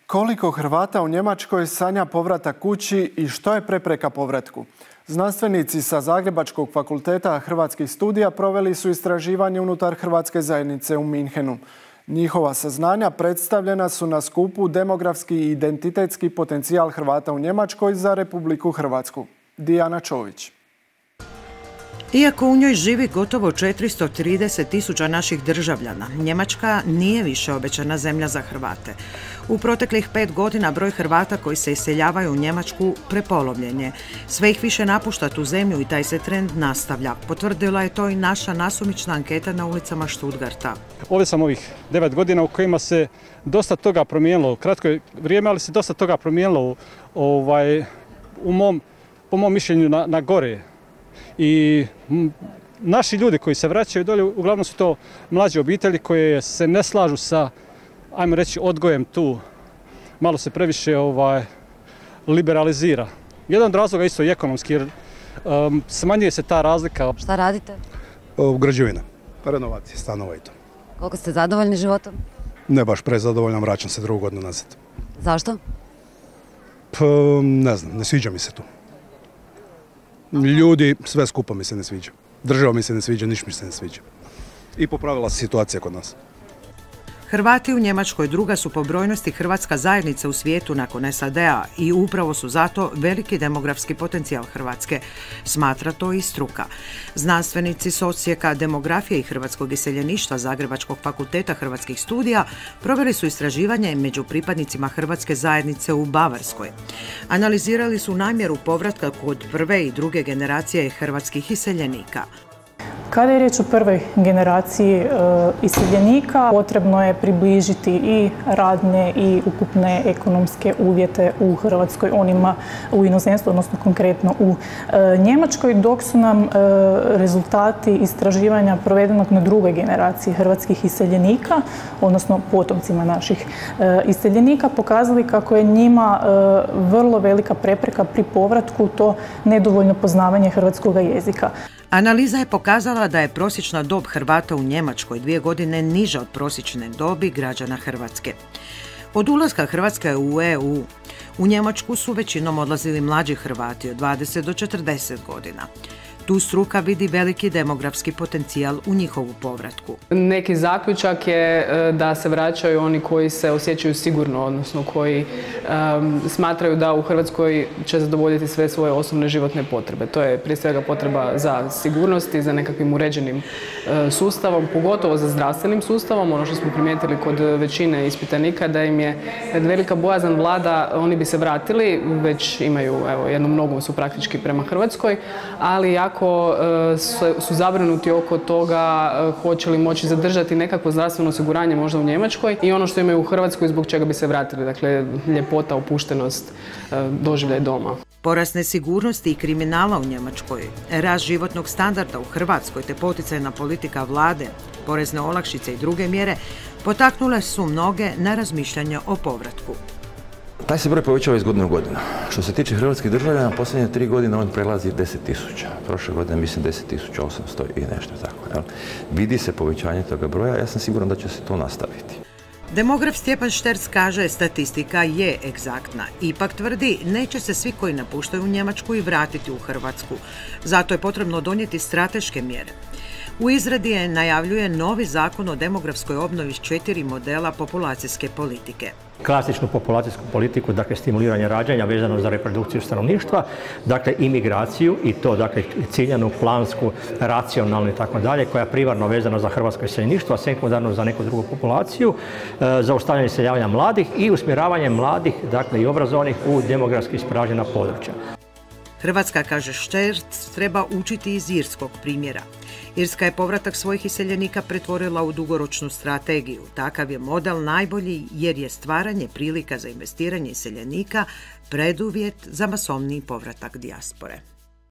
Koliko Hrvata u Njemačkoj sanja povratak kući i što je prepreka povratku? Znanstvenici sa Zagrebačkog fakulteta Hrvatskih studija proveli su istraživanje unutar Hrvatske zajednice u Minhenu. Njihova saznanja predstavljena su na skupu Demografski i identitetski potencijal Hrvata u Njemačkoj za Republiku Hrvatsku. Dijana Čović. Iako u njoj živi gotovo 430.000 naših državljana, Njemačka nije više obećana zemlja za Hrvate. U proteklih 5 godina broj Hrvata koji se iseljavaju u Njemačku prepolovljen je. Sve ih više napušta tu zemlju i taj se trend nastavlja. Potvrdila je to i naša nasumična anketa na ulicama Stuttgarta. Ovdje sam ovih 9 godina u kojima se dosta toga promijenilo. Kratko je vrijeme, ali se dosta toga promijenilo po mom mišljenju na gore. I naši ljudi koji se vraćaju dolje, uglavnom su to mlađe obitelji koje se ne slažu sa, ajmo reći, odgojem tu. Malo se previše liberalizira. Jedan od razloga isto i ekonomski, jer smanjuje se ta razlika. Šta radite? Građevina, renovacije stanova i to. Koliko ste zadovoljni životom? Ne baš prezadovoljan, vraćam se drugu godinu nazad. Zašto? Ne znam, ne sviđa mi se tu. Ljudi, sve skupa mi se ne sviđa. Država mi se ne sviđa, ništa mi se ne sviđa. I popravila se situacija kod nas. Hrvati u Njemačkoj druga su po brojnosti hrvatska zajednica u svijetu nakon SAD-a i upravo su zato veliki demografski potencijal Hrvatske. Smatra to i struka. Znanstvenici s odsjeka demografije i hrvatskog iseljeništva Zagrebačkog fakulteta Hrvatskih studija proveli su istraživanje među pripadnicima hrvatske zajednice u Bavarskoj. Analizirali su namjeru povratka kod prve i druge generacije hrvatskih iseljenika. Kada je riječ o prvoj generaciji iseljenika, potrebno je približiti i radne i ukupne ekonomske uvjete u Hrvatskoj, onima u inozemstvu, odnosno konkretno u Njemačkoj, dok su nam rezultati istraživanja provedenog na drugoj generaciji hrvatskih iseljenika, odnosno potomcima naših iseljenika, pokazali kako je njima vrlo velika prepreka pri povratku to nedovoljno poznavanje hrvatskog jezika. Analiza je pokazala da je prosječna dob Hrvata u Njemačkoj 2 godine niža od prosječne dobi građana Hrvatske. Od ulaska Hrvatske u EU, u Njemačku su većinom odlazili mlađi Hrvati od 20 do 40 godina. Tu struka vidi veliki demografski potencijal u njihovu povratku. Neki zaključak je da se vraćaju oni koji se osjećaju sigurno, odnosno koji smatraju da u Hrvatskoj će zadovoljiti sve svoje osnovne životne potrebe. To je prije svega potreba za sigurnosti, za nekakvim uređenim sustavom, pogotovo za zdravstvenim sustavom. Ono što smo primijetili kod većine ispitanika da im je velika bojazan vlada, oni bi se vratili, već imaju jednom nogom su praktički prema Hrvatskoj, ali jako su zabrinuti oko toga hoće li moći zadržati nekakvo zdravstveno osiguranje možda u Njemačkoj i ono što imaju u Hrvatskoj zbog čega bi se vratili, dakle ljepota, opuštenost, doživljaj doma. Porast nesigurnosti i kriminala u Njemačkoj, rast životnog standarda u Hrvatskoj te poticajna politika vlade, porezne olakšice i druge mjere potaknule su mnoge na razmišljanje o povratku. Taj se broj povećava iz godine u godinu. Što se tiče hrvatskih državljana, posljednje 3 godine on prelazi 10.000. Prošle godine mislim 10.800 i nešto tako. Vidi se povećanje toga broja, ja sam siguran da će se to nastaviti. Demograf Stjepan Šterc kaže statistika je egzaktna. Ipak tvrdi neće se svi koji napuštaju Njemačku i vratiti u Hrvatsku. Zato je potrebno donijeti strateške mjere. U izradi je najavljuje novi zakon o demografskoj obnovi s 4 modela populacijske politike. Klasičnu populacijsku politiku, dakle stimuliranje rađanja vezano za reprodukciju stanovništva, dakle imigraciju i to dakle ciljanu, plansku, racionalnu i tako dalje, koja je primarno vezana za hrvatsko iseljeništvo, a sekundarno za neku drugu populaciju, zaustavljanje iseljavanja mladih i usmjeravanje mladih, dakle i obrazovanih u demografski ispražnjena područja. Hrvatska, kaže Šterc, treba učiti iz irskog primjera. Irska je povratak svojih iseljenika pretvorila u dugoročnu strategiju. Takav je model najbolji jer je stvaranje prilika za investiranje iseljenika preduvjet za masovniji povratak dijaspore.